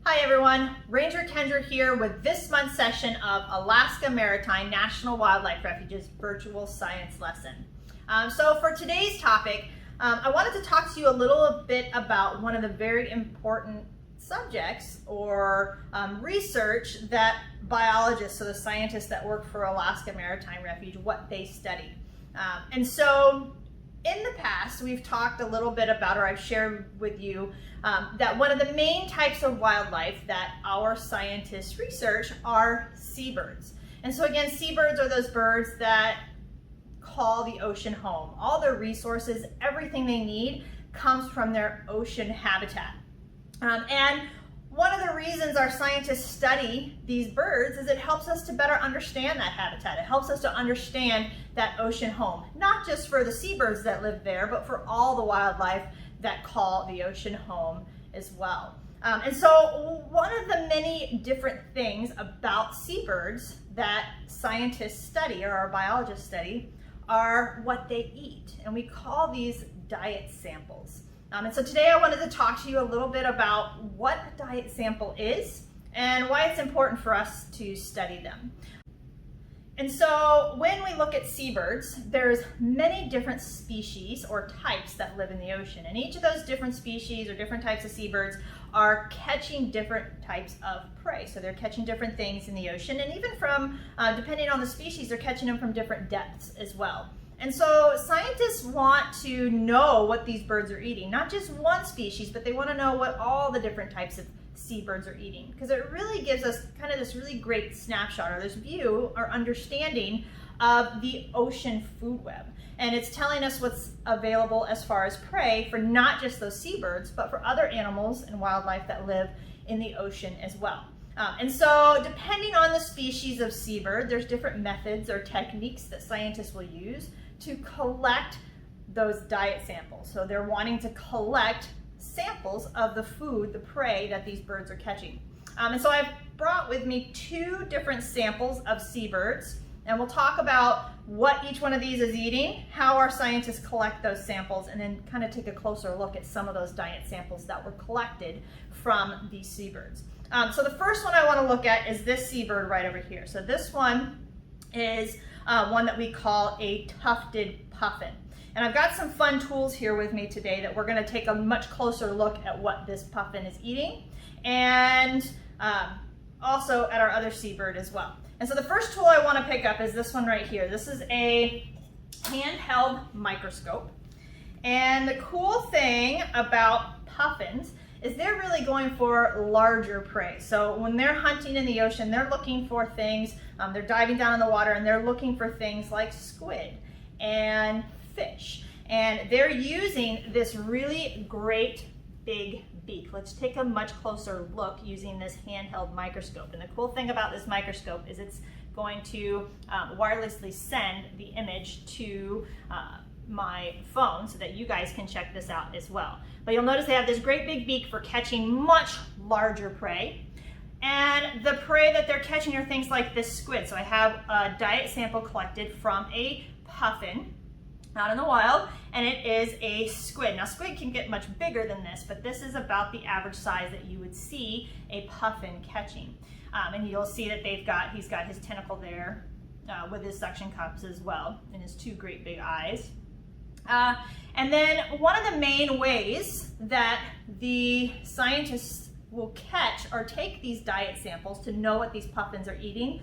Hi everyone, Ranger Kendra here with this month's session of Alaska Maritime National Wildlife Refuge's virtual science lesson. So for today's topic, I wanted to talk to you a little bit about one of the very important subjects or research that biologists, so the scientists that work for Alaska Maritime Refuge, what they study. And so in the past, we've talked a little bit about, or I've shared with you, that one of the main types of wildlife that our scientists research are seabirds. And so again, seabirds are those birds that call the ocean home. All their resources, everything they need comes from their ocean habitat. And one of the reasons our scientists study these birds is it helps us to better understand that habitat. It helps us to understand that ocean home, not just for the seabirds that live there, but for all the wildlife that call the ocean home as well. And so one of the many different things about seabirds that scientists study, or our biologists study, are what they eat. And we call these diet samples. And so today I wanted to talk to you a little bit about what a diet sample is and why it's important for us to study them. And so when we look at seabirds, there's many different species or types that live in the ocean. And each of those different species or different types of seabirds are catching different types of prey. So they're catching different things in the ocean, and even from, depending on the species, they're catching them from different depths as well. And so scientists want to know what these birds are eating, not just one species, but they want to know what all the different types of seabirds are eating, because it really gives us kind of this really great snapshot, or this view or understanding of the ocean food web. And it's telling us what's available as far as prey for not just those seabirds, but for other animals and wildlife that live in the ocean as well. And so depending on the species of seabird, there's different methods or techniques that scientists will use to collect those diet samples. So they're wanting to collect samples of the food, the prey that these birds are catching. And so I've brought with me two different samples of seabirds, and we'll talk about what each one of these is eating, how our scientists collect those samples, and then kind of take a closer look at some of those diet samples that were collected from these seabirds. So the first one I want to look at is this seabird right over here. So this one is one that we call a tufted puffin. And I've got some fun tools here with me today that we're going to take a much closer look at what this puffin is eating, and also at our other seabird as well. And so the first tool I want to pick up is this one right here. This is a handheld microscope. And the cool thing about puffins is they're really going for larger prey. So when they're hunting in the ocean, they're looking for things, they're diving down in the water, and they're looking for things like squid and fish. And they're using this really great big beak. Let's take a much closer look using this handheld microscope. And the cool thing about this microscope is it's going to wirelessly send the image to my phone so that you guys can check this out as well. But you'll notice they have this great big beak for catching much larger prey. And the prey that they're catching are things like this squid. So I have a diet sample collected from a puffin out in the wild, and it is a squid. Now squid can get much bigger than this, but this is about the average size that you would see a puffin catching. And you'll see that he's got his tentacle there with his suction cups as well, and his two great big eyes. And then one of the main ways that the scientists will catch or take these diet samples to know what these puffins are eating,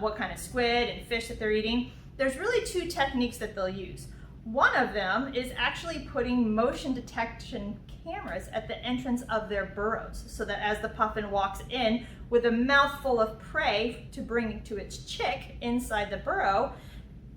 what kind of squid and fish that they're eating, there's really two techniques that they'll use. One of them is actually putting motion detection cameras at the entrance of their burrows, so that as the puffin walks in with a mouthful of prey to bring to its chick inside the burrow,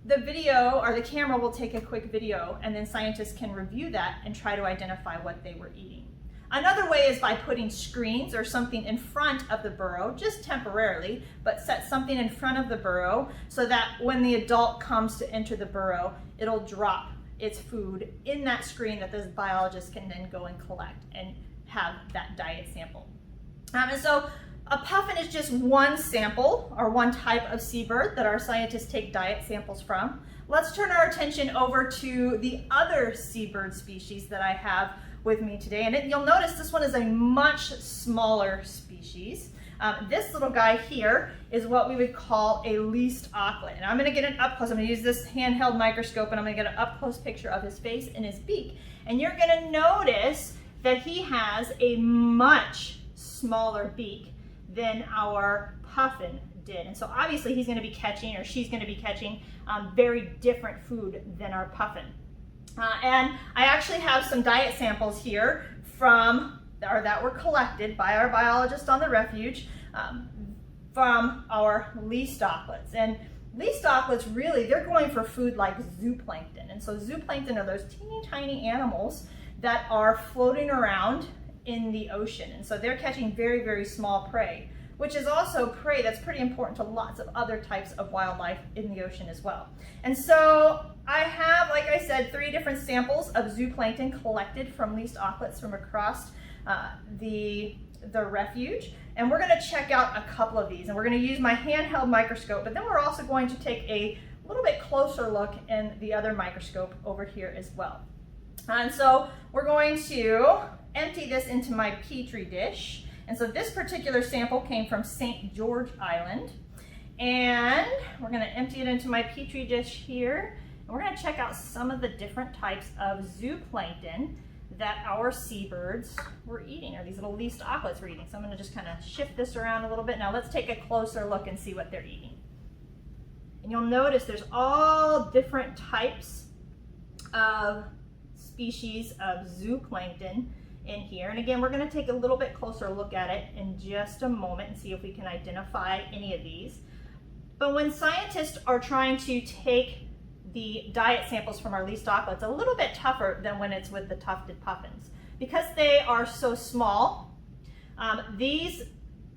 the video or the camera will take a quick video, and then scientists can review that and try to identify what they were eating. Another way is by putting screens or something in front of the burrow, just temporarily, but set something in front of the burrow so that when the adult comes to enter the burrow, it'll drop its food in that screen that the biologist can then go and collect and have that diet sample. And so a puffin is just one sample or one type of seabird that our scientists take diet samples from. Let's turn our attention over to the other seabird species that I have with me today. And you'll notice this one is a much smaller species. This little guy here is what we would call a least auklet. And I'm going to get an up close. I'm going to use this handheld microscope and I'm going to get an up close picture of his face and his beak. And you're going to notice that he has a much smaller beak than our puffin did. And so obviously he's going to be catching, or she's going to be catching, very different food than our puffin. And I actually have some diet samples here that were collected by our biologist on the Refuge from our least auklets. And least auklets, really, they're going for food like zooplankton. And so zooplankton are those teeny tiny animals that are floating around in the ocean. And so they're catching very, very small prey, which is also prey that's pretty important to lots of other types of wildlife in the ocean as well. And so I have, like I said, 3 different samples of zooplankton collected from least auklets from across the Refuge. And we're going to check out a couple of these. And we're going to use my handheld microscope, but then we're also going to take a little bit closer look in the other microscope over here as well. And so we're going to empty this into my Petri dish. And so this particular sample came from St. George Island. And we're going to empty it into my Petri dish here. And we're going to check out some of the different types of zooplankton that our seabirds were eating, or these little least auklets were eating. So I'm going to just kind of shift this around a little bit. Now let's take a closer look and see what they're eating. And you'll notice there's all different types of species of zooplankton in here. And again, we're going to take a little bit closer look at it in just a moment and see if we can identify any of these. But when scientists are trying to take the diet samples from our least auklets, it's a little bit tougher than when it's with the tufted puffins. Because they are so small, these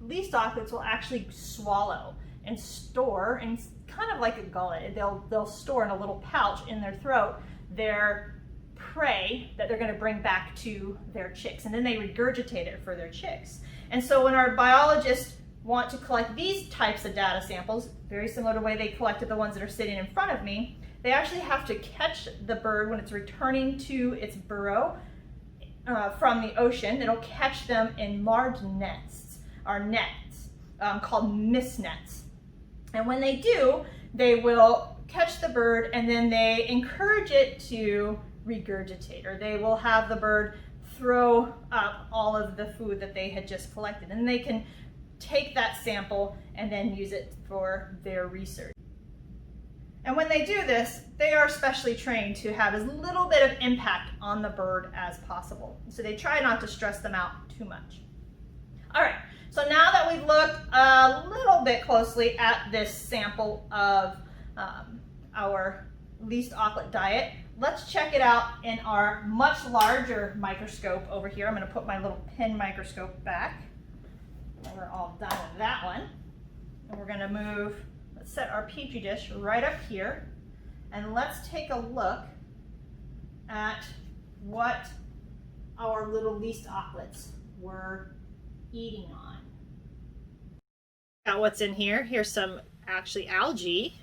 least auklets will actually swallow and store, and kind of like a gullet, they'll store in a little pouch in their throat their prey that they're going to bring back to their chicks, and then they regurgitate it for their chicks. And so when our biologists want to collect these types of data samples, very similar to the way they collected the ones that are sitting in front of me, they actually have to catch the bird when it's returning to its burrow from the ocean. It'll catch them in large nets, called mist nets. And when they do, they will catch the bird and then they encourage it to regurgitate, or they will have the bird throw up all of the food that they had just collected. And they can take that sample and then use it for their research. And when they do this, they are specially trained to have as little bit of impact on the bird as possible. So they try not to stress them out too much. All right, so now that we've looked a little bit closely at this sample of our least auklet diet, let's check it out in our much larger microscope over here. I'm going to put my little pen microscope back. We're all done with that one. And we're going to move, let's set our Petri dish right up here. And let's take a look at what our little least auklets were eating on. Got what's in here. Here's some actually algae.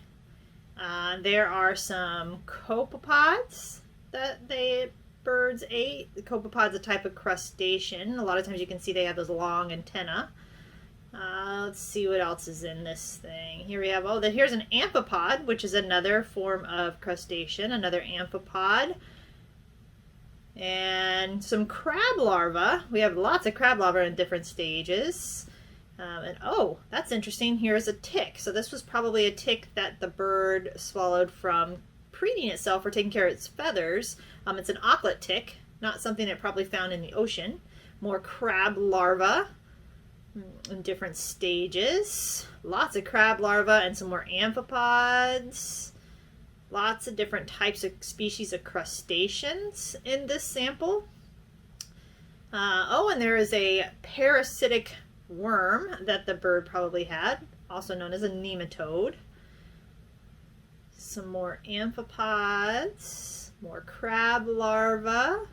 There are some copepods that the birds ate. The copepod's a type of crustacean. A lot of times you can see they have those long antennae. Let's see what else is in this thing. Here we have, here's an amphipod, which is another form of crustacean, another amphipod. And some crab larvae. We have lots of crab larvae in different stages. That's interesting. Here's a tick. So this was probably a tick that the bird swallowed from preening itself or taking care of its feathers. It's an auklet tick, not something it probably found in the ocean. More crab larvae in different stages. Lots of crab larvae and some more amphipods. Lots of different types of species of crustaceans in this sample. And there is a parasitic worm that the bird probably had, also known as a nematode. Some more amphipods, more crab larvae.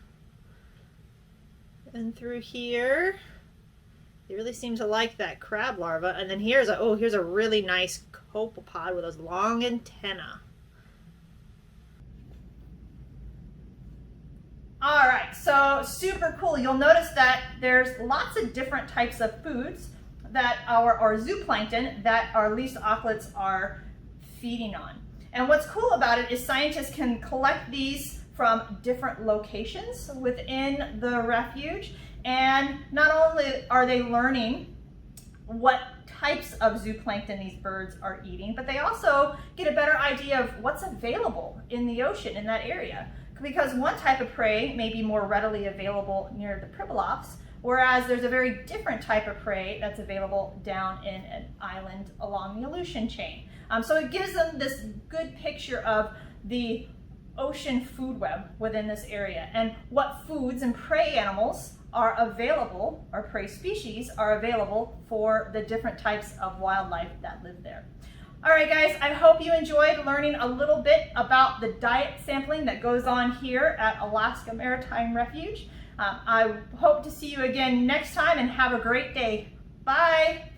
And through here, they really seem to like that crab larva. And then here's a really nice copepod with those long antennae. All right, so super cool. You'll notice that there's lots of different types of foods that our zooplankton that our least auklets are feeding on. And what's cool about it is scientists can collect these from different locations within the refuge. And not only are they learning what types of zooplankton these birds are eating, but they also get a better idea of what's available in the ocean in that area. Because one type of prey may be more readily available near the Pribilofs, whereas there's a very different type of prey that's available down in an island along the Aleutian chain. So it gives them this good picture of the ocean food web within this area and what foods and prey animals are available, or prey species are available for the different types of wildlife that live there. All right, guys, I hope you enjoyed learning a little bit about the diet sampling that goes on here at Alaska Maritime Refuge. I hope to see you again next time and have a great day. Bye.